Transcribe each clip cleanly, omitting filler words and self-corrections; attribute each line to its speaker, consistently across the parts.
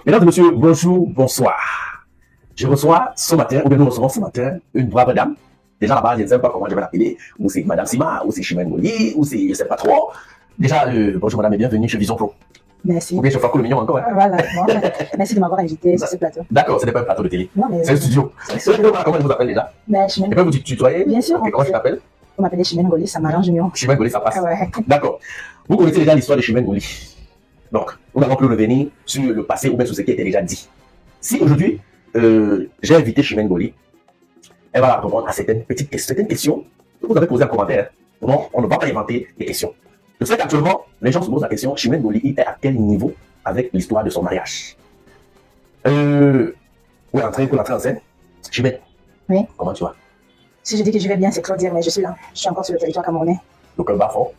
Speaker 1: Mesdames et messieurs, bonjour, bonsoir. Je reçois ce matin, ou bien nous recevons ce matin, une brave dame. Déjà là-bas, je ne sais pas comment je vais l'appeler. Ou c'est Madame Sima, ou c'est Chimène Ngoli, ou c'est je ne sais pas trop. Déjà, bonjour madame et bienvenue chez Vision Pro.
Speaker 2: Merci.
Speaker 1: Ou bien je fais le mignon encore. Hein?
Speaker 2: Voilà, bon, merci de m'avoir invité sur ce plateau.
Speaker 1: D'accord, ce n'est pas un plateau de télé.
Speaker 2: Non, mais
Speaker 1: c'est un studio. Comment je vous appelle déjà?
Speaker 2: Mais Chimène.
Speaker 1: Et puis vous dites tutoyer?
Speaker 2: Bien sûr.
Speaker 1: Okay, comment tu t'appelles?
Speaker 2: Vous m'appelez Chimène Ngoli, ça m'arrange mieux.
Speaker 1: Chimène Ngoli, ça passe.
Speaker 2: Ouais.
Speaker 1: D'accord. Vous connaissez déjà l'histoire de Chimène Ngoli. Donc, nous n'allons plus revenir sur le passé ou même sur ce qui était déjà dit. Si aujourd'hui, j'ai invité Chimène Ngoli, elle va répondre à certaines questions que vous avez posées en commentaire. Non, on ne va pas inventer des questions. Je sais qu'actuellement, les gens se posent la question, Chimène Ngoli est à quel niveau avec l'histoire de son mariage? Pour entrer en scène, Chimène,
Speaker 2: oui.
Speaker 1: Comment tu vas?
Speaker 2: Si je dis que je vais bien, c'est trop dire, mais je suis là. Je suis encore sur le territoire camerounais.
Speaker 1: Donc un bas fort?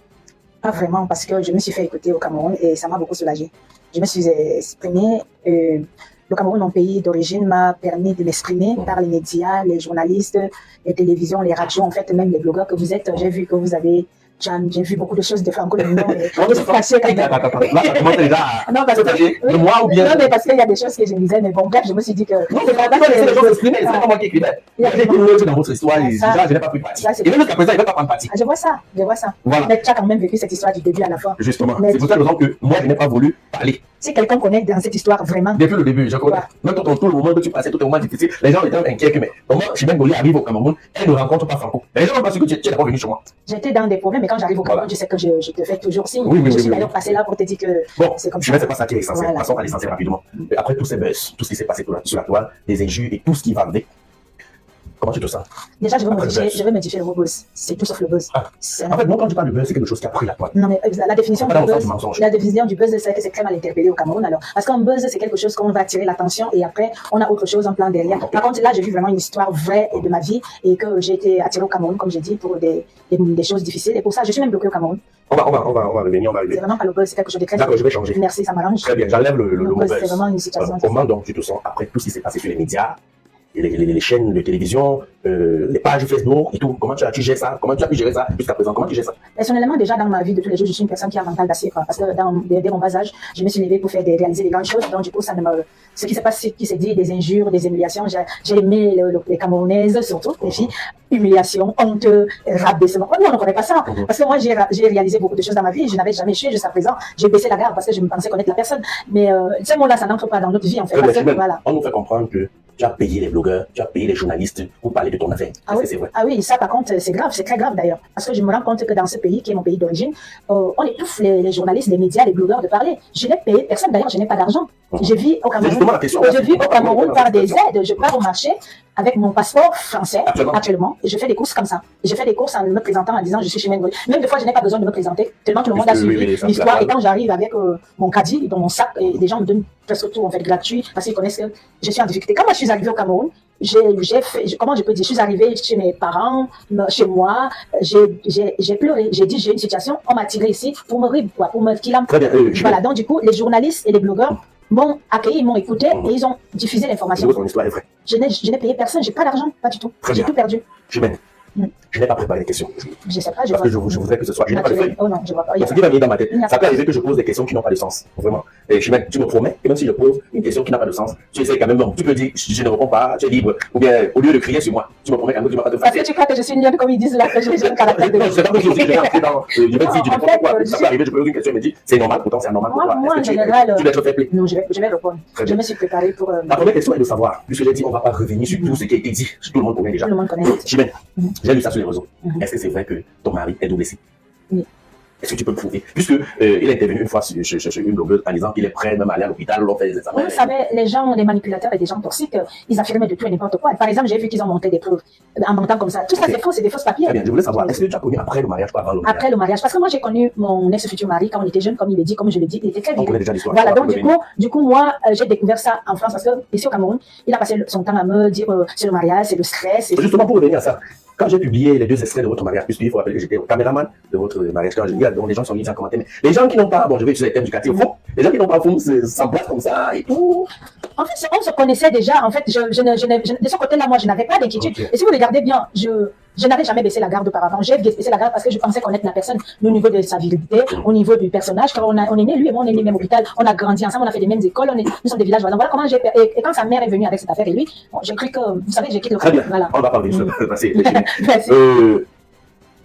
Speaker 2: Pas vraiment, parce que je me suis fait écouter au Cameroun et ça m'a beaucoup soulagée. Je me suis exprimée. Le Cameroun, mon pays d'origine, m'a permis de m'exprimer par les médias, les journalistes, les télévisions, les radios, en fait, même les blogueurs que vous êtes. J'ai vu que vous avez... J'ai vu beaucoup de choses de franco-léminois, mais je suis fâchée quand même.
Speaker 1: Là, ça commence déjà à
Speaker 2: non, parce que,
Speaker 1: de moi ou bien...
Speaker 2: Non, mais parce qu'il y a des choses que je disais, mais bon, bref, je me suis dit que...
Speaker 1: Non, c'est pas les choses exprimées, c'est pas moi qui écrivais. J'ai dit dans votre histoire, et déjà, je n'ai pas pris parti. Et même jusqu'à présent, il ne va pas prendre parti.
Speaker 2: Je vois ça.
Speaker 1: Voilà.
Speaker 2: Mais tu as quand même vécu cette histoire du début à la fin.
Speaker 1: Justement, c'est pour cette raison que moi, je n'ai pas voulu parler.
Speaker 2: Si quelqu'un connaît dans cette histoire vraiment...
Speaker 1: Depuis le début, je connais. Même tout le moment que tu passais, tout le moment difficile, les gens étaient inquiets que, mais comment Chimène Ngoli arrive au Cameroun, elle ne rencontre pas Franco. Les gens pensent que tu n'es pas venu chez moi.
Speaker 2: J'étais dans des problèmes, mais quand j'arrive au Cameroun, je sais que je te fais toujours signe.
Speaker 1: Oui,
Speaker 2: je suis d'ailleurs passé là pour te dire que c'est comme ça.
Speaker 1: Chimène, c'est pas ça qui est essentiel. Passons à l'essentiel rapidement. Après tous ces buzz, tout ce qui s'est passé sur la toile, les injures et tout ce qui va avec. Comment tu te sens? Déjà, je vais modifier le mot buzz. C'est tout sauf le buzz. En fait, moi, quand je parle de buzz, c'est quelque chose qui a pris la toile.
Speaker 2: Non, mais la définition du buzz, c'est que c'est très mal interpellé au Cameroun. Alors, parce qu'un buzz, c'est quelque chose qu'on va attirer l'attention et après, on a autre chose en plan derrière. Par contre, là, j'ai vu vraiment une histoire vraie de ma vie et que j'ai été attirée au Cameroun, comme j'ai dit, pour des choses difficiles. Et pour ça, je suis même bloquée au Cameroun.
Speaker 1: On va revenir.
Speaker 2: C'est vraiment pas le buzz, c'est quelque chose de très...
Speaker 1: D'accord, je vais changer.
Speaker 2: Merci, ça m'arrange.
Speaker 1: Très bien, j'enlève le mot buzz.
Speaker 2: C'est vraiment une situation...
Speaker 1: Comment donc tu te sens après tout ce qui s'est passé sur les médias, les chaînes de télévision, les pages Facebook et tout? Comment tu gères ça? Comment tu as pu gérer ça jusqu'à présent? Comment tu gères ça? Personnellement,
Speaker 2: déjà dans ma vie de tous les jours, je suis une personne qui a un mental d'acier, parce que dès mon bas âge, je me suis levée pour réaliser des grandes choses. Donc du coup, ce qui s'est passé, qui s'est dit, des injures, des humiliations, j'ai aimé les Camerounaises, surtout les filles, humiliation, honte, rabaissement. Nous, on ne connaît pas ça, parce que moi, j'ai réalisé beaucoup de choses dans ma vie. Je n'avais jamais échoué jusqu'à présent. J'ai baissé la garde parce que je me pensais connaître la personne. Mais ces mots-là, ça n'entre pas dans notre vie, en fait.
Speaker 1: Voilà. On nous fait comprendre que tu as payé les blogueurs, tu as payé les journalistes pour parler de ton affaire. C'est vrai?
Speaker 2: Ah oui, ça par contre, c'est grave, c'est très grave d'ailleurs. Parce que je me rends compte que dans ce pays, qui est mon pays d'origine, on étouffe les journalistes, les médias, les blogueurs de parler. Je n'ai payé personne, d'ailleurs, je n'ai pas d'argent. Je vis au Cameroun par des aides. Je pars au marché avec mon passeport français actuellement et je fais des courses comme ça. Et je fais des courses en me présentant en disant je suis Chimène Ngoli. Même des fois, je n'ai pas besoin de me présenter, tellement tout le monde a suivi l'histoire. Et quand j'arrive avec mon caddie dans mon sac, et les gens me donnent presque tout en fait gratuit parce qu'ils connaissent que je suis en difficulté. Quand moi je suis arrivée au Cameroun, comment je peux dire, je suis arrivée chez mes parents, chez moi, j'ai pleuré, j'ai dit j'ai une situation, on m'a tiré ici pour me rire, pour me killer. Voilà, donc du coup, les journalistes et les blogueurs m'ont accueilli, ils m'ont écouté et ils ont diffusé l'information.
Speaker 1: Ton histoire est vraie.
Speaker 2: Je n'ai payé personne, j'ai pas d'argent, pas du tout. J'ai tout perdu.
Speaker 1: Chimène, je n'ai pas préparé les questions.
Speaker 2: Je sais pas,
Speaker 1: parce que je voudrais que ce soit. Je n'ai pas de feuille.
Speaker 2: Oh non, je vois pas.
Speaker 1: Ce qui va venir dans ma tête, ça peut arriver que je pose des questions qui n'ont pas de sens. Vraiment. Et Chimène, tu me promets que même si je pose une question qui n'a pas de sens, tu essaies quand même. Donc, tu peux dire, je ne réponds pas, tu es libre. Ou bien, au lieu de crier sur moi, tu me promets quand même que tu ne vas pas te faire.
Speaker 2: Parce que tu crois que je suis mignonne comme ils disent là, que j'ai un caractère de...
Speaker 1: Non, c'est pas que je vais rentrer dans. Je vais dire, tu ne réponds pas. Ça peut arriver, je pose une question et me dis, c'est normal, pourtant c'est anormal pour toi.
Speaker 2: Moi, en général.
Speaker 1: Tu dois être fait plaisir.
Speaker 2: Non, je vais répondre. Je me suis préparée pour.
Speaker 1: La première question est de savoir, puisque j'ai dit, on ne va pas revenir sur tout ce qui a été dit. Tout le monde connaît déjà.
Speaker 2: Tout le monde connaît.
Speaker 1: Chimène, j'ai lu ça sur les réseaux. Est-ce que c'est vrai que ton mari est double?
Speaker 2: Oui.
Speaker 1: Est-ce que tu peux me prouver? Puisque il est intervenu une fois sur une blogueuse en disant qu'il est prêt même à aller à l'hôpital, on fait des examens.
Speaker 2: Vous savez, les gens, les manipulateurs et des gens toxiques, ils affirment de tout et n'importe quoi. Par exemple, j'ai vu qu'ils ont monté des preuves en montant comme ça. Tout ça, c'est faux, c'est des fausses papiers.
Speaker 1: Très bien, je voulais savoir, est-ce que tu as connu après le mariage ou avant le mariage?
Speaker 2: Après le mariage, parce que moi j'ai connu mon ex-futur mari quand on était jeune, comme il est dit, comme je l'ai dit, il était très
Speaker 1: bien. On connaît déjà l'histoire.
Speaker 2: Voilà, donc du coup, moi, j'ai découvert ça en France parce que ici au Cameroun, il a passé son temps à me dire c'est le mariage, c'est le stress.
Speaker 1: Justement, pour revenir à ça, quand j'ai publié les 2 extraits de votre mariage, puisqu'il faut rappeler que j'étais caméraman de votre mariage, quand je dis, donc les gens sont venus en commenter, mais les gens qui n'ont pas, bon, je vais utiliser les termes du quartier, au fond, les gens qui n'ont pas fond s'embrassent comme ça et tout.
Speaker 2: En fait, on se connaissait déjà, en fait, de ce côté-là, moi, je n'avais pas d'inquiétude. Okay. Et si vous regardez bien, Je n'avais jamais baissé la garde auparavant. J'ai baissé la garde parce que je pensais connaître la personne au niveau de sa virilité, au niveau du personnage. Car on est né, lui et moi, on est né même hôpital, on a grandi ensemble, on a fait les mêmes écoles, nous sommes des villages voisins. Voilà comment j'ai. Et quand sa mère est venue avec cette affaire et lui, bon, j'ai cru que, vous savez, j'ai quitté le
Speaker 1: Très bien.
Speaker 2: Voilà.
Speaker 1: On va parler de ça.
Speaker 2: Merci.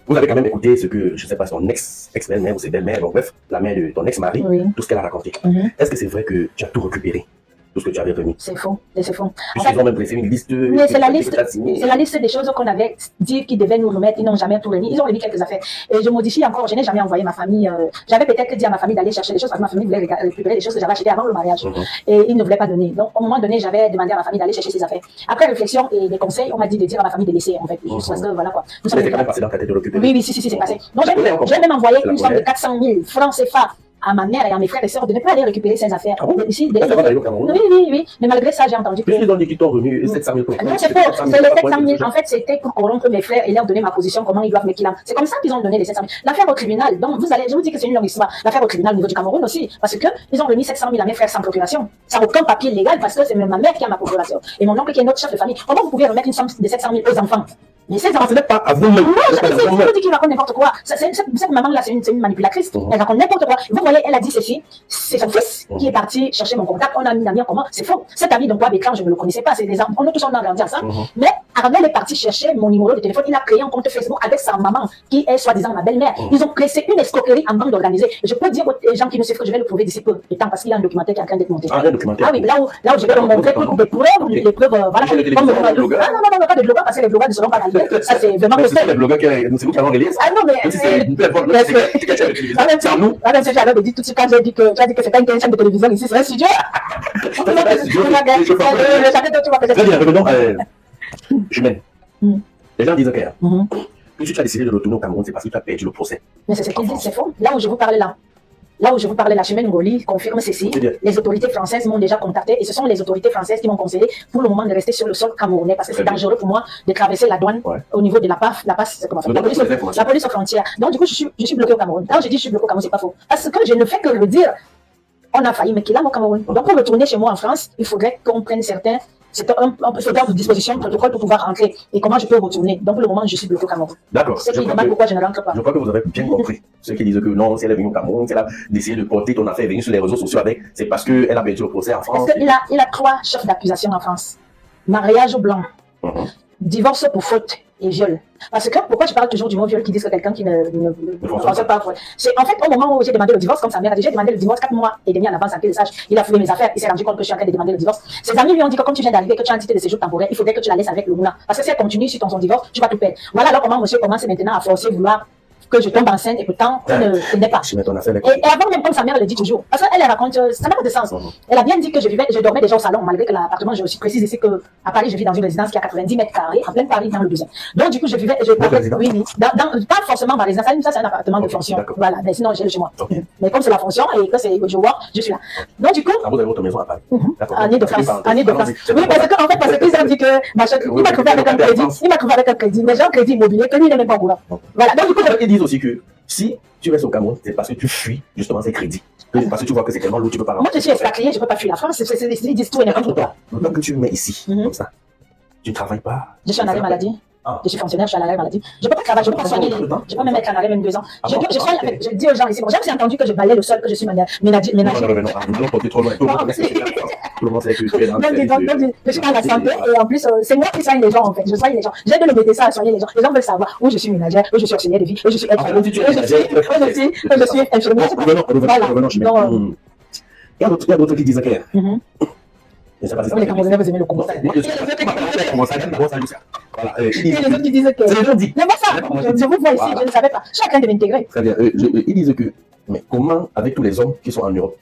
Speaker 1: Vous avez quand même écouté ce que, je ne sais pas, son ex-belle-mère ou ses belles-mères, donc bref, la mère de ton ex-mari,
Speaker 2: Oui.
Speaker 1: tout ce qu'elle a raconté. Est-ce que c'est vrai que tu as tout récupéré, tout ce que tu avais remis?
Speaker 2: C'est faux, c'est faux.
Speaker 1: Puisqu'ils ont même dressé une liste.
Speaker 2: Mais c'est la liste des choses qu'on avait dit qu'ils devaient nous remettre, ils n'ont jamais tout remis. Ils ont remis quelques affaires. Et je modifie encore, je n'ai jamais envoyé ma famille. J'avais peut-être dit à ma famille d'aller chercher des choses parce que ma famille voulait récupérer des choses que j'avais achetées avant le mariage. Et ils ne voulaient pas donner. Donc, au moment donné, j'avais demandé à ma famille d'aller chercher ces affaires. Après réflexion et des conseils, on m'a dit de dire à ma famille de laisser, en fait. Parce que voilà quoi.
Speaker 1: Vous savez, c'est quand même passé dans ta tête de récupérer.
Speaker 2: Oui, si, c'est passé. Donc, j'ai même envoyé une somme de 400 000 francs CFA à ma mère et à mes frères et sœurs de ne pas aller récupérer ces affaires. Ici, oui. Mais malgré ça, j'ai entendu que.
Speaker 1: Ils ont dit qu'ils t'ont remis 700 000 francs.
Speaker 2: Non, c'est faux. C'est les 700 000. En fait, c'était pour corrompre mes frères et leur donner ma position, comment ils doivent me killer. C'est comme ça qu'ils ont donné les 700 000. L'affaire au tribunal. Donc, je vous dis que c'est une longue histoire. L'affaire au tribunal au niveau du Cameroun aussi. Parce que ils ont remis 700 000 à mes frères sans procuration. Sans aucun papier légal parce que c'est même ma mère qui a ma procuration. Et mon oncle qui est notre chef de famille. Comment vous pouvez remettre une somme de 700 000 aux enfants? Mais ces enfants,
Speaker 1: ce n'est pas à vous même.
Speaker 2: Non, je dis qu'il raconte n'importe quoi. Cette maman-là, c'est une manipulatrice. Elle raconte n'importe quoi. Vous voyez, elle a dit ceci. C'est son fils qui est parti chercher mon contact. On a mis un ami en commun. C'est faux. Cet ami de Bois Béclan, je ne le connaissais pas. C'est des enfants. On a tous grandi ensemble. Mais Arnaud est parti chercher mon numéro de téléphone. Il a créé un compte Facebook avec sa maman, qui est soi-disant ma belle-mère. Ils ont créé une escroquerie en bande organisée. Je peux dire aux gens qui me suivent que je vais le prouver d'ici peu de temps parce qu'il y a un documentaire qui est en train d'être monté.
Speaker 1: Ah, un documentaire.
Speaker 2: Ah oui, là où je vais leur montrer toutes les preuves, les preuves, voilà. Ah non, pas de blogueurs parce que les blogueurs ne seront pas validés. Ça, c'est vraiment.
Speaker 1: C'est les blogueurs c'est vous qui avons relayé ça.
Speaker 2: Ah non, mais.
Speaker 1: C'est nous.
Speaker 2: J'avais dit tout de suite quand j'ai dit que c'était une chaîne de télévision ici, c'est un studio.
Speaker 1: Très bien, revenons à Chimène. Les gens disent que si tu as décidé de retourner au Cameroun, c'est parce que tu as perdu le procès.
Speaker 2: Mais c'est ce qu'ils disent, c'est faux. Là où je vous parlais là. Là où je vous parlais, la Chimène Ngoli confirme ceci. Les autorités françaises m'ont déjà contacté et ce sont les autorités françaises qui m'ont conseillé pour le moment de rester sur le sol camerounais parce que c'est dangereux pour moi de traverser la douane au niveau de la PAF, c'est comment la police aux frontières. Donc du coup, je suis bloqué au Cameroun. Quand je dis je suis bloqué au Cameroun, c'est pas faux. Parce que je ne fais que le dire. On a failli me killer au Cameroun. Donc pour retourner chez moi en France, il faudrait qu'on prenne certains. C'est un de disposition, protocole pour pouvoir rentrer. Et comment je peux retourner? Donc, pour le moment, je suis bloqué au Cameroun.
Speaker 1: D'accord.
Speaker 2: C'est qui demande pourquoi je ne rentre pas.
Speaker 1: Je crois que vous avez bien compris. Ceux qui disent que non, si elle est venue au Cameroun, si elle a décidé de porter ton affaire et venir sur les réseaux sociaux avec, c'est parce qu'elle a perdu le procès en France.
Speaker 2: Parce qu'il a 3 chefs d'accusation en France. Mariage blanc, divorce pour faute et viol. Parce que, pourquoi je parle toujours du mot viol qui dit que quelqu'un qui ne fonctionne pas? C'est en fait au moment où j'ai demandé le divorce, comme sa mère a dit, j'ai demandé le divorce 4 mois et demi en avance à qu'il sache. Il a fouillé mes affaires, il s'est rendu compte que je suis en train de demander le divorce. Ses amis lui ont dit que comme tu viens d'arriver, que tu as un titre de séjour temporaire, il faudrait que tu la laisses avec le Mouna. Parce que si elle continue sur ton divorce, tu vas tout perdre. Voilà alors comment monsieur commence maintenant à forcer vouloir que je tombe enceinte et pourtant il ne pas. Et avant même comme sa mère le dit toujours, parce qu'elle raconte, ça n'a pas de sens. Elle a bien dit que je dormais déjà au salon, malgré que l'appartement, je suis précise ici que à Paris, je vis dans une résidence qui a 90 mètres carrés, en plein Paris, dans le 12e. Donc du coup, pas forcément ma résidence, ça c'est un appartement de fonction. Voilà, mais sinon j'ai le chez moi. Mais comme c'est la fonction et que je work, je suis là. Donc du coup.
Speaker 1: Vous avez votre maison à Paris.
Speaker 2: En Ile-de-France. Oui, parce qu'ils ont dit que il m'a trouvé avec un crédit. Il m'a trouvé avec un crédit. Mais j'ai un crédit immobilier que lui il n'est même pas au courant. Voilà. Donc du coup,
Speaker 1: ils disent aussi que si tu restes au Cameroun, c'est parce que tu fuis justement ces crédits. Parce que tu vois que c'est tellement lourd, tu peux pas.
Speaker 2: Moi je suis expatrié, je ne peux pas fuir la France. Ils disent tout et n'importe quoi.
Speaker 1: Donc que tu mets ici, comme ça, tu ne travailles pas.
Speaker 2: Je suis en arrêt maladie. Je suis fonctionnaire, je suis à l'arrêt maladie. Je ne peux pas travailler, je ne peux pas soigner. Je ne peux pas même être en arrêt même 2 ans. Je dis aux gens ici, j'ai entendu que je balaye le sol, que je suis ménagère.
Speaker 1: Non, nous allons porter trop loin. Tout le monde sait que tu es dans
Speaker 2: je suis dans la santé et en plus, c'est moi qui soigne les gens en fait. Je soigne les gens. J'aide le médecin à soigner les gens. Les gens veulent savoir où je suis ménagère, où je suis auxiliaire de vie, où je suis infirmière, où je suis infirmière.
Speaker 1: Revenons chez moi. Il y a d'autres qui disent que.
Speaker 2: Les Camerounais, vous aimez le commentaire.
Speaker 1: Voilà.
Speaker 2: Et les autres qui disent que.
Speaker 1: C'est les gens dit.
Speaker 2: Mais moi, ça, je vous vois ici, je ne savais pas. Je suis en train de m'intégrer.
Speaker 1: Très bien. Ils disent que, mais comment, avec tous les hommes qui sont en Europe,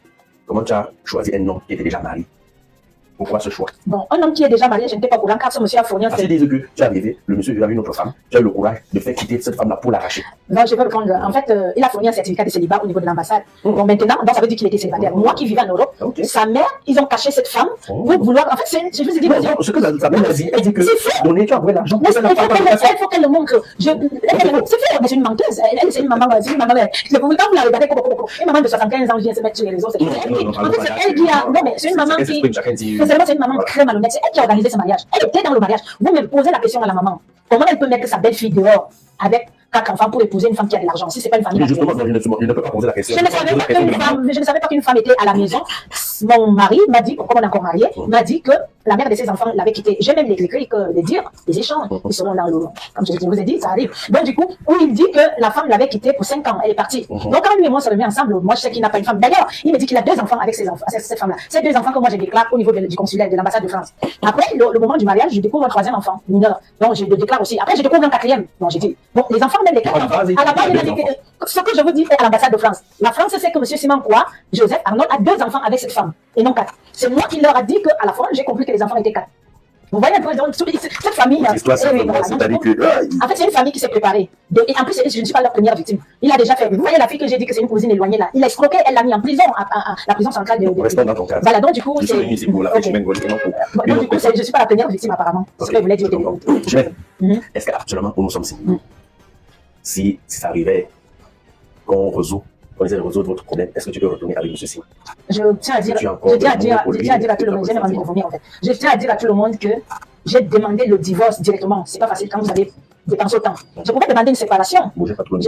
Speaker 1: comment tu as choisi un homme qui était déjà marié? Pourquoi ce choix?
Speaker 2: Bon, un homme qui est déjà marié, je n'étais pas au courant car ce monsieur a fourni un.
Speaker 1: Parce qu'ils disent que tu es arrivé, le monsieur a vu une autre femme, tu as eu le courage de faire quitter cette femme-là pour l'arracher.
Speaker 2: Non, je vais répondre. En fait, il a fourni un certificat de célibat au niveau de l'ambassade. Bon, maintenant, donc ça veut dire qu'il était célibataire. Moi qui vivais en Europe, sa mère, ils ont caché cette femme pour vouloir. En fait, je vous ai dit.
Speaker 1: Ce que sa mère a dit, elle dit que donner, tu as envoyé l'argent.
Speaker 2: Il faut qu'elle le montre. C'est fait, mais c'est une menteuse. Elle, c'est une maman. Quand vous la regardez, une maman de 75 ans vient se mettre sur les réseaux. En fait, c'est elle qui a. Non, mais c'est une maman qui. C'est une maman très malhonnête. C'est elle qui a organisé ce mariage. Elle était dans le mariage. Vous me posez la question à la maman. Comment elle peut mettre sa belle-fille dehors avec 4 enfants pour épouser une femme qui a de l'argent? Si c'est pas une famille.
Speaker 1: Justement, je ne peux pas poser la question.
Speaker 2: Je ne savais pas qu'une femme était à la maison. Mon mari m'a dit, comme on est encore marié, m'a dit que la mère de ses enfants l'avait quitté. J'ai même écrit que les dires, les échanges, ils seront dans le, comme je vous ai dit, ça arrive. Donc du coup, où il dit que la femme l'avait quitté pour 5 ans, elle est partie. Donc quand lui et moi se remet ensemble, moi je sais qu'il n'a pas une femme. D'ailleurs, il me dit qu'il a 2 enfants avec ses enfants, cette femme-là. Ces 2 enfants que moi je déclare au niveau du consulat de l'ambassade de France. Après le moment du mariage, je découvre un 3e enfant mineur. Donc je le déclare aussi. Après je découvre un 4e. Donc j'ai dit, bon, les enfants même les 4 enfants. À la base, il m'a dit que ce que je vous dis est à l'ambassade de France. La France, c'est que M. Simon Koua, Joseph Arnold, a 2 enfants avec cette femme, et non 4. C'est moi qui leur a dit qu'à la fin, j'ai compris que les enfants étaient 4. Vous voyez un peu, donc, cette famille. En fait, c'est une famille qui s'est préparée. Et en plus, je ne suis pas leur première victime. Il a déjà fait. Vous voyez la fille que j'ai dit que c'est une cousine éloignée là. Il a escroqué, elle l'a mis en prison, à la prison centrale de.
Speaker 1: Restons dans ton cas.
Speaker 2: Voilà, donc du coup,
Speaker 1: je suis ici pour la Chimène Goli.
Speaker 2: Donc du coup, je ne suis pas la première victime apparemment. C'est ce que vous voulez dire.
Speaker 1: Chimène, est-ce qu'actuellement, où nous sommes ici, si ça arrivait qu'on essaie de résoudre votre problème, est-ce que tu peux retourner avec nous ceci?
Speaker 2: Je tiens à dire à tout le monde, j'ai envie de vomir en fait. Je tiens à dire à tout le monde que j'ai demandé le divorce directement. C'est pas facile quand vous avez dépensé autant. Je pouvais demander une séparation.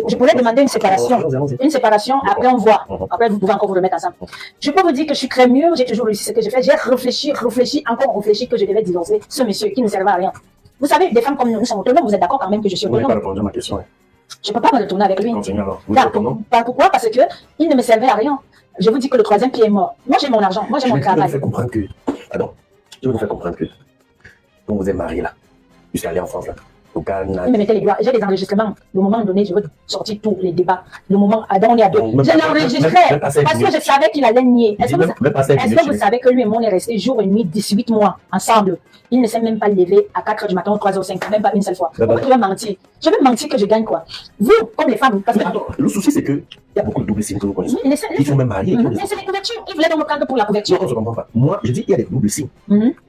Speaker 2: Je pourrais demander une séparation. Une séparation, après on voit. Après vous pouvez encore vous remettre ensemble. Je peux vous dire que je suis très mûre, j'ai toujours réussi ce que j'ai fait. J'ai réfléchi que je devais divorcer ce monsieur qui ne servait à rien. Vous savez, des femmes comme nous sommes autonomes, vous êtes d'accord quand même que je suis autonome.
Speaker 1: Vous n'avez pas répondu à ma question. Je
Speaker 2: ne peux pas me retourner avec lui.
Speaker 1: Continue alors.
Speaker 2: Pourquoi? Parce qu'il ne me servait à rien. Je vous dis que le 3e pied est mort. Moi, j'ai mon argent. Moi, j'ai mon travail.
Speaker 1: Je vais vous faire comprendre que quand vous êtes marié là, jusqu'à aller en France là, au Canada.
Speaker 2: Il me mettait les doigts. J'ai des enregistrements. Le moment donné, je veux sortir tous les débats. Le moment, on est à 2. Je l'enregistrais parce que je savais qu'il allait nier. Est-ce que vous savez que lui et moi, on est restés jour et nuit 18 mois ensemble? Il ne s'est même pas levé à 4h du matin ou 3h05, même pas une seule fois. Pourquoi tu vas mentir? Je vais mentir que je gagne quoi? Vous, comme les femmes, parce que...
Speaker 1: Le souci, c'est qu'il y a beaucoup de doubles signes que nous connaissons. Ils sont même mariés.
Speaker 2: Mais c'est des couvertures. Ils voulaient donc me prendre pour la couverture.
Speaker 1: Non, je ne comprends pas. Moi, je dis qu'il y a des doubles signes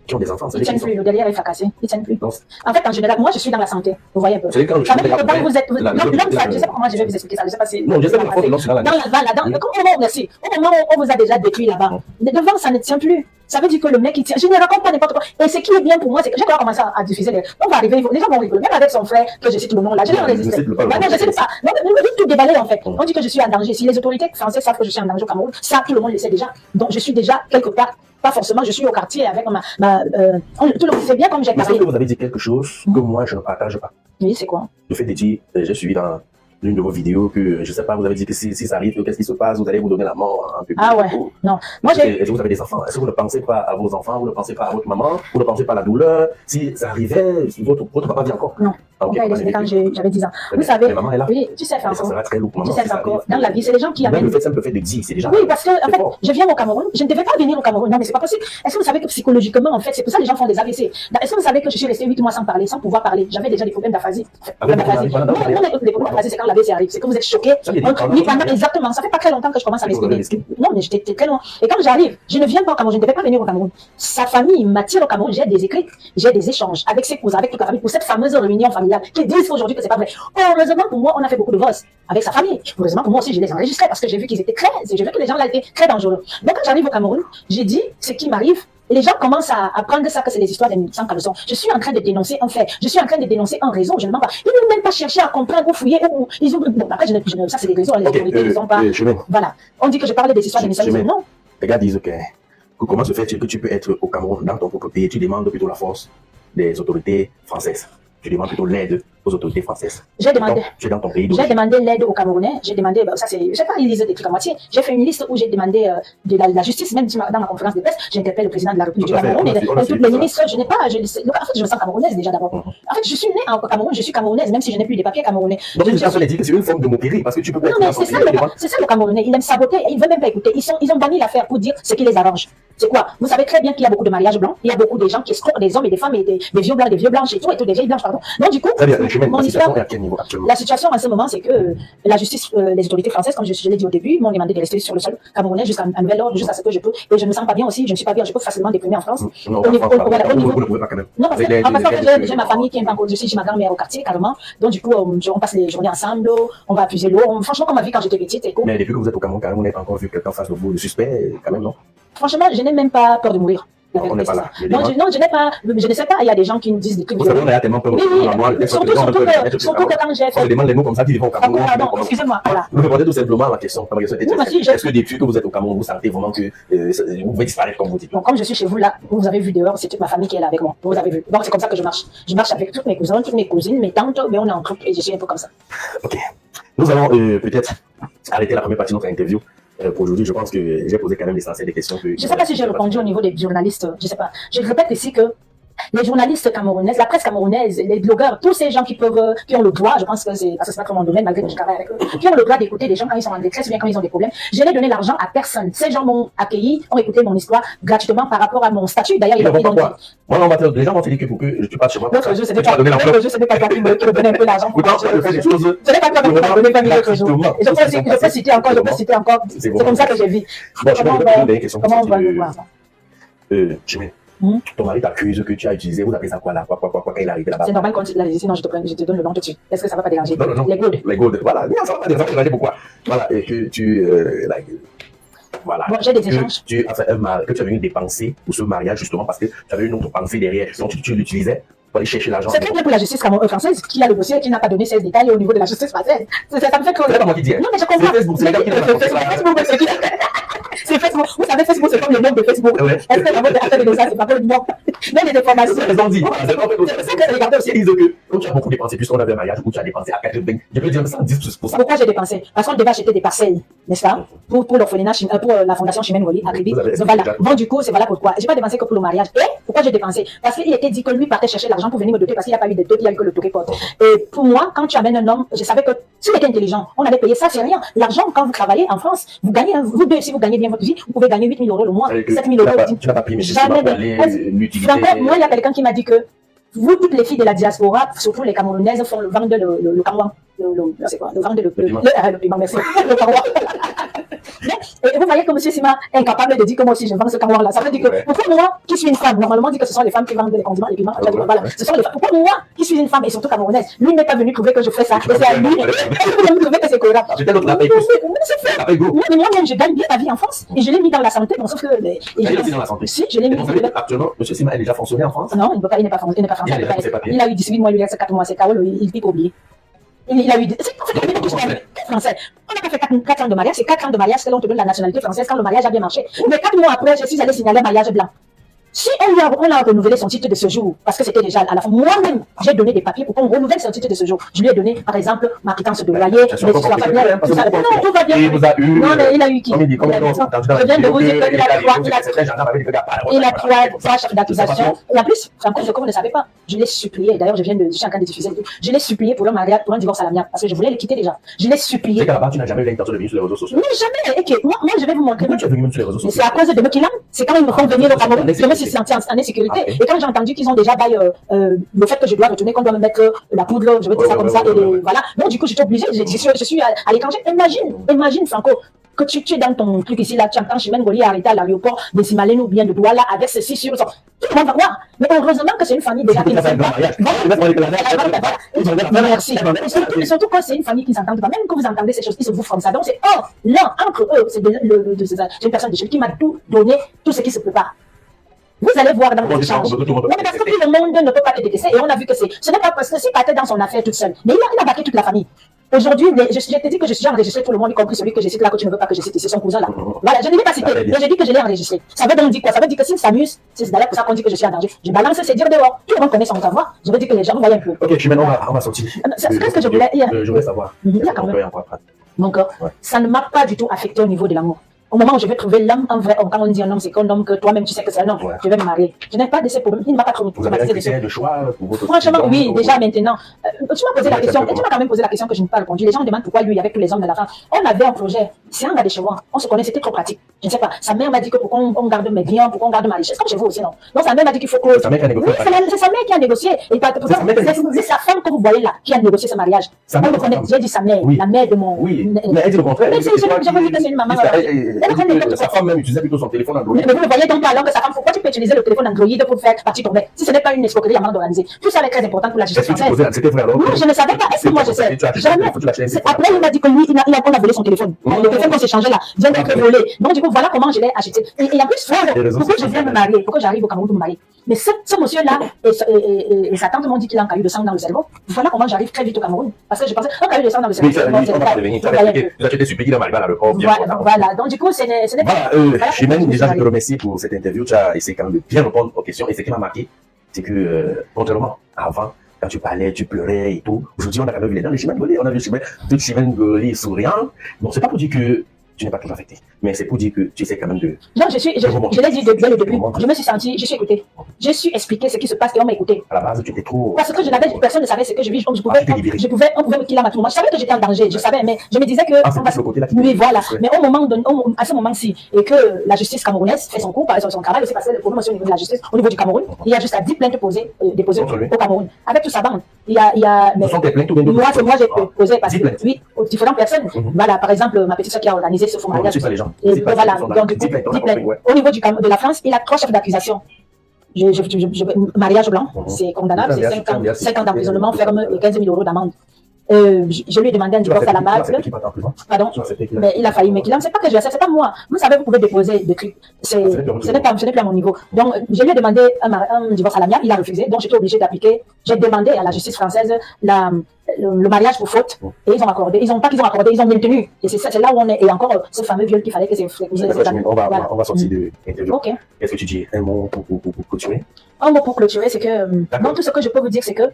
Speaker 1: qui ont des enfants.
Speaker 2: Ils ne tiennent plus. Le derrière est fracassé. Ils ne tiennent plus. En fait, en général, moi, je suis dans la santé. Vous voyez un peu.
Speaker 1: C'est quand
Speaker 2: vous êtes... Je ne sais pas comment je vais vous expliquer ça. Je ne sais pas si...
Speaker 1: Non, je sais pas pourquoi dans la...
Speaker 2: Merci. Au moment où on vous a déjà détruit là-bas, devant, ça ne tient plus. Ça veut dire que le mec, il tient. Je ne raconte pas n'importe quoi. Et ce qui est bien pour moi, c'est que j'ai quand même commencé à diffuser. On va arriver, les gens vont rigoler. Même avec son frère, que je cite le nom là, je l'ai résisté. Je sais pas. Non, tout déballer en fait. On dit que je suis en danger. Si les autorités françaises savent que je suis en danger au Cameroun, ça, tout le monde le sait déjà. Donc, je suis déjà quelque part. Pas forcément, je suis au quartier avec tout le monde sait bien comme j'ai parlé.
Speaker 1: Est-ce que vous avez dit quelque chose que moi, je ne partage pas?
Speaker 2: Oui, c'est quoi?
Speaker 1: Le fait de dire, j'ai suivi dans l'une de vos vidéos que, je sais pas, vous avez dit que si ça arrive, qu'est-ce qui se passe, vous allez vous donner la mort en public.
Speaker 2: Ah ouais, non. Moi,
Speaker 1: est-ce que vous avez des enfants? Est-ce que vous ne pensez pas à vos enfants? Vous ne pensez pas à votre maman? Vous ne pensez pas à la douleur? Si ça arrivait, votre papa vit encore?
Speaker 2: Non. Okay, quand j'avais 10 ans. Vous savez,
Speaker 1: mais maman est là.
Speaker 2: Oui, tu sais faire
Speaker 1: ça sera très lourd.
Speaker 2: Tu sais faire encore. Dans la vie, c'est les gens qui amènent.
Speaker 1: Même le simple fait de dire, c'est déjà.
Speaker 2: Oui, parce que, en fait, je viens au Cameroun. Je ne devais pas venir au Cameroun. Non, mais c'est pas possible. Est-ce que vous savez que psychologiquement, en fait, c'est pour ça que les gens font des AVC? Est-ce que vous savez que je suis restée 8 mois sans parler, sans pouvoir parler? J'avais déjà des problèmes d'aphasie. Non, les problèmes d'aphasie, c'est quand l'AVC arrive. C'est que vous êtes choqué. Oui, exactement. Ça fait pas très longtemps que je commence à m'exprimer. Non, mais j'étais très loin. Et quand j'arrive, je ne viens pas au Cameroun. Je ne devais pas venir au Cameroun. Sa famille m'attire au Cameroun. J'ai des écrits, j'ai des échanges avec ses cousins, avec toute la famille pour cette fameuse réunion familiale qui disent aujourd'hui que c'est pas vrai. Heureusement pour moi, on a fait beaucoup de vols avec sa famille. Heureusement pour moi aussi, je les enregistrais parce que j'ai vu qu'ils étaient j'ai vu que les gens là étaient très dangereux. Donc quand j'arrive au Cameroun, j'ai dit ce qui m'arrive. Et les gens commencent à prendre ça que c'est des histoires des sans caleçon. Je suis en train de dénoncer un fait. Je suis en train de dénoncer un réseau. Je ne mens pas. Ils n'ont même pas cherché à comprendre ou fouiller. Ils ont... Bon, après, ça c'est des réseaux. Les autorités ne sont pas... Voilà. On dit que je parlais des histoires des messages. Non.
Speaker 1: Les gars disent que comment se fait-il que tu peux être au Cameroun, dans ton propre pays, tu demandes plutôt la force des autorités françaises. Tu demandes plutôt l'aide aux autorités françaises.
Speaker 2: J'ai demandé.
Speaker 1: Tu es dans ton pays.
Speaker 2: J'ai demandé l'aide aux Camerounais. J'ai demandé, ça c'est, je sais pas, ils lisent des trucs à moitié. J'ai fait une liste où j'ai demandé de la justice, même dans ma conférence de presse, j'interpelle le président de la République du Cameroun et tous les ministres. Je n'ai pas, en fait, je me sens camerounaise déjà d'abord. En fait, je suis née au Cameroun, je suis camerounaise, même si je n'ai plus des papiers camerounais.
Speaker 1: Donc, je suis dit que c'est une forme de moquerie parce que tu peux pas.
Speaker 2: Non, mais c'est ça le Camerounais. Il aime saboter, il veut même pas écouter. Ils ont banni l'affaire pour dire ce qui les arrange. C'est quoi? Vous savez très bien qu'il y a beaucoup de mariages blancs. Il y a beaucoup de gens qui escroquent des hommes et des femmes et des vieux blancs, des vieux blanches et tout, des vieilles blanches, pardon. Donc, du coup, la situation en ce moment, c'est que la justice, les autorités françaises, comme je l'ai dit au début, m'ont demandé de rester sur le sol camerounais jusqu'à un nouvel ordre, jusqu'à ce que je peux. Et je ne me sens pas bien aussi, je ne suis pas bien, je peux facilement déprimer en France.
Speaker 1: Non, vous ne pouvez pas quand même.
Speaker 2: Non, parce que j'ai ma famille qui est encore, je suis chez ma grand-mère au quartier, carrément. Donc, du coup, on passe les journées ensemble, on va puiser l'eau. Franchement, comme ma vie quand j'étais petite, c'est cool.
Speaker 1: Mais depuis que vous êtes au Cameroun, vous n'avez pas encore vu quelqu'un face de vous, le suspect, quand même, non?
Speaker 2: Franchement, je n'ai même pas peur de mourir. La vérité, c'est ça. Non, je n'ai pas, je ne sais pas, il y a des gens qui nous disent des trucs.
Speaker 1: Vous savez, on a tellement peur.
Speaker 2: Oui, surtout que quand j'ai fait.
Speaker 1: On demande les mots comme ça qui vont au Cameroun.
Speaker 2: Pardon, excusez-moi, voilà.
Speaker 1: Vous répondez tout simplement à ma question. Est-ce que depuis que vous êtes au Cameroun, vous sentez vraiment que vous pouvez disparaître comme vous dites?
Speaker 2: Donc, comme je suis chez vous là, vous avez vu dehors, c'est toute ma famille qui est là avec moi. Vous avez vu. Donc, c'est comme ça que je marche. Je marche avec toutes mes cousins, toutes mes cousines, mes tantes, mais on est en couple et je suis un peu comme ça.
Speaker 1: Ok. Nous allons peut-être arrêter la première partie de notre interview. Pour aujourd'hui, je pense que j'ai posé quand même l'essentiel des questions.
Speaker 2: Je ne sais pas si j'ai répondu au niveau des journalistes. Je ne sais pas. Je répète ici que les journalistes camerounaises, la presse camerounaise, les blogueurs, tous ces gens qui ont le droit, je pense que c'est, parce que c'est pas trop mon domaine, malgré que je travaille avec eux, qui ont le droit d'écouter les gens quand ils sont en détresse ou bien quand ils ont des problèmes. Je n'ai donné l'argent à personne. Ces gens m'ont accueilli, ont écouté mon histoire gratuitement par rapport à mon statut. D'ailleurs, ils ont pris
Speaker 1: moi, les gens vont te dire que pour que tu passes chez moi.
Speaker 2: L'autre jeu, ce n'est pas toi qui me donne un peu l'argent pour
Speaker 1: ce
Speaker 2: n'est pas toi qui me donne 20 000 l'autre jour. Et je peux citer encore, c'est comme ça que j'ai vu.
Speaker 1: Bon, je vais vous poser une question.
Speaker 2: Comment on va le voir ça?
Speaker 1: Chimène. Ton mari t'accuse que tu as utilisé, vous appelez ça quoi là, quoi quand il est arrivé là-bas?
Speaker 2: C'est normal quand il l'a dit, sinon je te donne le nom tout de suite. Est-ce que ça va pas déranger?
Speaker 1: Non. Les gold. Voilà. Non, ça va pas déranger, pourquoi? Voilà, et que voilà.
Speaker 2: Bon, j'ai des échanges.
Speaker 1: Que tu avais eu dépenser pour ce mariage justement parce que tu avais une autre pensée derrière. Donc tu l'utilisais pour aller chercher l'argent.
Speaker 2: C'est très bien pour la justice française qui a le dossier et qui n'a pas donné ces détails au niveau de la justice française. Ça me fait que.
Speaker 1: C'est pas moi qui dis.
Speaker 2: Non, mais je comprends. C'est Facebook. Vous savez, Facebook, c'est comme le nom de Facebook. Est-ce que la mode a fait de ça, c'est pas pour le nom? Mais les informations.
Speaker 1: Ils ont dit. C'est ça que regardez aussi. Ils disent que quand tu as beaucoup dépensé, puisqu'on avait un mariage où tu as dépensé à 80, je peux dire 110 pour ça.
Speaker 2: Pourquoi j'ai dépensé? Parce qu'on devait acheter des parcelles, n'est-ce pas? Pour l'orphelinat, pour la fondation Chimène Ngoli à Kribi. Voilà. Bon, du coup, c'est voilà pourquoi. J'ai pas dépensé que pour le mariage. Et pourquoi j'ai dépensé? Parce qu'il était dit que lui partait chercher l'argent pour venir me doter parce qu'il n'y a pas eu de dot, il n'y a eu que le touréport. Et pour moi, quand tu amènes un homme, je savais que s'il était intelligent, on avait payé ça, c'est rien. L'argent, quand vous travaillez en France, vous gagnez, vous deux, si vous gagnez bien votre vie, vous pouvez gagner 8 000 € le mois, 7 000 €.
Speaker 1: Tu n'as pas pris, mais
Speaker 2: jamais l'utiliser. Moi, il y a quelqu'un qui m'a dit que vous, toutes les filles de la diaspora, surtout les Camerounaises, font le vendre le Cameroun. C'est quoi? Le vendre le piment, merci. Le Cameroun. Et vous voyez que M. Sima est incapable de dire que moi aussi je vends ce Cameroun-là. Ça veut dire que pourquoi moi, qui suis une femme, normalement on dit que ce sont les femmes qui vendent les condiments, les piments, voilà. Ce sont les femmes. Pourquoi moi, qui suis une femme et surtout camerounaise, lui n'est pas venu prouver que je fais ça. Et c'est à lui. Il venu prouver que c'est cohérent. Mais moi-même, je gagne bien ma vie en France. Et je l'ai mis dans la santé. Bon, sauf que.
Speaker 1: Il est aussi dans la santé.
Speaker 2: Si, je l'ai mis.
Speaker 1: Actuellement, M. Sima a déjà fonctionné en France?
Speaker 2: Non, il n'est pas français. Il a eu 18 mois, il lui reste 4 mois. C'est Carole, il pique oublié. Il a eu. C'est français. On n'a pas fait 4 ans de mariage, c'est 4 ans de mariage que l'on te donne la nationalité française quand le mariage a bien marché. Mais 4 mois après, je suis allée signaler mariage blanc. Si on a renouvelé son titre de séjour, parce que c'était déjà à la fin, moi-même, j'ai donné des papiers pour qu'on renouvelle son titre de séjour. Je lui ai donné, par exemple, ma quittance de loyer, mais ce soit pas bien. Non, tout va bien. Non, mais il a eu qui? Je viens de vous dire qu'il a 3 chefs d'accusation. Et en plus, Franco, comme vous ne savez pas, je l'ai supplié. D'ailleurs, je suis en train de diffuser. Je l'ai supplié pour un mariage, pour un divorce à l'amiable, parce que je voulais le quitter déjà. Je l'ai supplié.
Speaker 1: C'est qu'à la base, tu n'as jamais eu l'intention de venir sur les réseaux sociaux.
Speaker 2: Non, jamais. Et moi, je vais vous montrer.
Speaker 1: Tu es venu même sur les réseaux sociaux.
Speaker 2: C'est à cause de Mekilam. C'est quand ils me font venir au Cameroun. Je me suis senti en insécurité. Et quand j'ai entendu qu'ils ont déjà baillé le fait que je dois retourner, qu'on doit me mettre la poudre, je vais dire ça comme ça, et voilà. Donc, du coup, j'étais obligée. Je suis à l'étranger. Imagine, Franco, que tu es dans ton truc ici, là, tu entends Chimène Ngoli arrêté à l'aéroport de Simalène ou bien de Douala avec ceci sur son. Tout le monde va voir. Mais heureusement que c'est une famille déjà qui ne s'entend pas. Merci. Surtout quand c'est une famille qui ne s'entend pas. Même quand vous entendez ces choses, ils se vous comme ça. Donc, c'est là, entre eux, c'est une personne de chez qui m'a tout donné, tout ce qui se peut pas. Vous allez voir dans les échanges. Non, mais parce que tout le monde ne peut pas te détester. Et on a vu que ce n'est pas parce que s'il partait dans son affaire toute seule. Mais il a battu toute la famille. Aujourd'hui, je t'ai dit que je suis enregistré tout le monde, y compris celui que je cite là, que tu ne veux pas que je cite. C'est son cousin là. Voilà, je ne l'ai pas cité, mais j'ai dit que je l'ai enregistré. Ça veut donc dire quoi? Ça veut dire que s'il s'amuse, c'est d'ailleurs pour ça qu'on dit que je suis en danger. Je balance ses dires dehors. Tout le monde connaît son savoir. Je veux dire que les gens voient un peu.
Speaker 1: Ok, Chimène, on va sortir.
Speaker 2: C'est ce que je voulais dire.
Speaker 1: Je voulais savoir.
Speaker 2: Mon corps, ça ne m'a pas du tout affecté au niveau de l'amour. Au moment où je vais trouver l'homme, un vrai homme, quand on dit un homme, c'est qu'un homme que toi-même tu sais que c'est un homme, je vais me marier. Je n'ai pas de ces problèmes, il ne m'a pas trop
Speaker 1: traumatisé. Vous avez un de choix pour votre
Speaker 2: franchement, oui, déjà maintenant. Tu m'as posé la question, et tu m'as quand même posé la question que je n'ai pas répondu. Les gens me demandent pourquoi lui, avec tous les hommes de la France. On avait un projet, c'est un gars de chez moi, on se connaît, c'était trop pratique. Je ne sais pas, sa mère m'a dit que pour qu'on garde mes biens, pour qu'on garde ma richesse, comme chez vous aussi, non? Donc sa mère m'a dit qu'il faut que.
Speaker 1: C'est sa mère qui a négocié.
Speaker 2: Oui, c'est sa mère qui a négocié. Et c'est sa femme que vous voyez là, qui a négocié ce mariage. J'ai dit sa mère, la mère de mon.
Speaker 1: Oui, mais elle dit le contraire.
Speaker 2: Je veux dire que c'est une maman.
Speaker 1: Sa femme même utilisait plutôt son téléphone Android.
Speaker 2: Mais vous le voyez donc pas alors que sa femme, pourquoi tu peux utiliser le téléphone Android pour faire partie ton mec si ce n'est pas une escroquerie à manque d'organiser. Tout ça est très important pour la justice française.
Speaker 1: C'était vrai alors?
Speaker 2: Non, je ne savais pas. Est-ce que moi je sais? Jamais. Après, il m'a dit que lui, on a volé son téléphone. Le téléphone qu'on s'échangeait là vient d'être volé. Donc, du coup, voilà comment je l'ai acheté. Et en plus, pourquoi je viens me marier? Pourquoi j'arrive au Cameroun pour me marier? Mais ce monsieur-là et sa tante m'ont dit qu'il a un caillou de sang dans le cerveau. Voilà comment j'arrive très vite au Cameroun. Parce que je pensais, un caillou de sang dans le cerveau.
Speaker 1: Tu as acheté ce pays dans l'aéroport.
Speaker 2: Voilà. Donc, du coup, ce n'est pas.
Speaker 1: Chimène, déjà, je te remercie pour cette interview. Tu as essayé quand même de bien répondre aux questions. Et ce qui m'a marqué, c'est que, contrairement à avant, quand tu parlais, tu pleurais et tout. Aujourd'hui, on a quand même vu les dents de Chimène Goli. On a vu Chimène Goli souriant. Bon, c'est pas pour dire que tu n'es pas toujours affecté. Mais c'est pour dire que tu essaies quand même de...
Speaker 2: Non, je l'ai dit dès le début. Je me suis senti, je suis écouté. Je suis expliqué ce qui se passe et on m'a écouté.
Speaker 1: À la base, tu étais trop...
Speaker 2: Parce que personne ne savait ce que je vis. Donc, on pouvait me killer à tout moment. Je savais que j'étais en danger. Je savais, mais je me disais que... Oui, voilà. Mais à ce moment-ci, et que la justice camerounaise fait son coup, par exemple, son travail aussi, parce que le problème aussi au niveau de la justice, au niveau du Cameroun, il y a jusqu'à 10 plaintes déposées au Cameroun. Avec toute sa bande. Il y a...
Speaker 1: Ce sont des plaintes ou bien
Speaker 2: moi, j'ai posé parce que, oui, aux différentes personnes. Voilà, par exemple, ma petite soeur qui a organisé ce faux mariage. Et voilà, donc du coup, au niveau de la France, il a 3 chefs d'accusation. Mariage blanc, c'est condamnable, c'est 5 ans d'emprisonnement ferme et 15 000 € d'amende. Je lui ai demandé un divorce à la base. Pardon, mais il a failli me killer. C'est pas que je sais, c'est pas moi. Vous savez, vous pouvez déposer des trucs. Ce n'est plus à mon niveau. Donc, je lui ai demandé un divorce à l'amiable, il a refusé. Donc, j'étais obligée d'appliquer. J'ai demandé à la justice française le mariage pour faute. Et ils ont accordé. Ils ont maintenu. Et c'est là où on est. Et encore, ce fameux viol qu'il fallait que c'est.
Speaker 1: On va sortir de l'interview.
Speaker 2: Ok.
Speaker 1: Qu'est-ce que tu dis? Un mot pour clôturer?
Speaker 2: Un mot pour clôturer, c'est que. Donc, tout ce que je peux vous dire, c'est que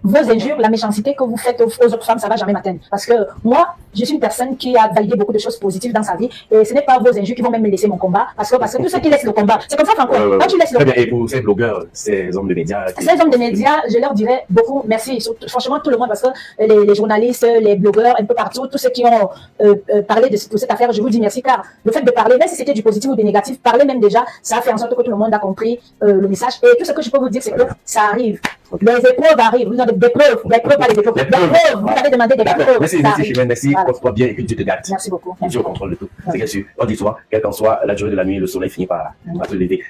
Speaker 2: vos injures, la méchanceté que vous faites aux autres femmes, ça va jamais m'atteindre. Parce que moi, je suis une personne qui a validé beaucoup de choses positives dans sa vie. Et ce n'est pas vos injures qui vont même me laisser mon combat. Parce que tous ceux qui laissent le combat, c'est comme ça, Franco. Quand tu laisses le combat.
Speaker 1: Et pour ces blogueurs, ces hommes de médias.
Speaker 2: Ces hommes de médias, je leur dirais beaucoup merci. Franchement, tout le monde, parce que les journalistes, les blogueurs, un peu partout, tous ceux qui ont parlé de cette affaire, je vous dis merci. Car le fait de parler, même si c'était du positif ou du négatif, parler même déjà, ça a fait en sorte que tout le monde a compris le message. Et tout ce que je peux vous dire, c'est que ça arrive. Les épreuves arrivent. Vous avez des preuves, pas les épreuves. Des preuves. Vous avez demandé des preuves.
Speaker 1: Merci, Chimène. Merci. Porte-toi bien et que Dieu te garde.
Speaker 2: Merci beaucoup.
Speaker 1: Dieu contrôle de tout. C'est sûr. On dit souvent, quelle qu'en soit la durée de la nuit, le soleil finit par te lever.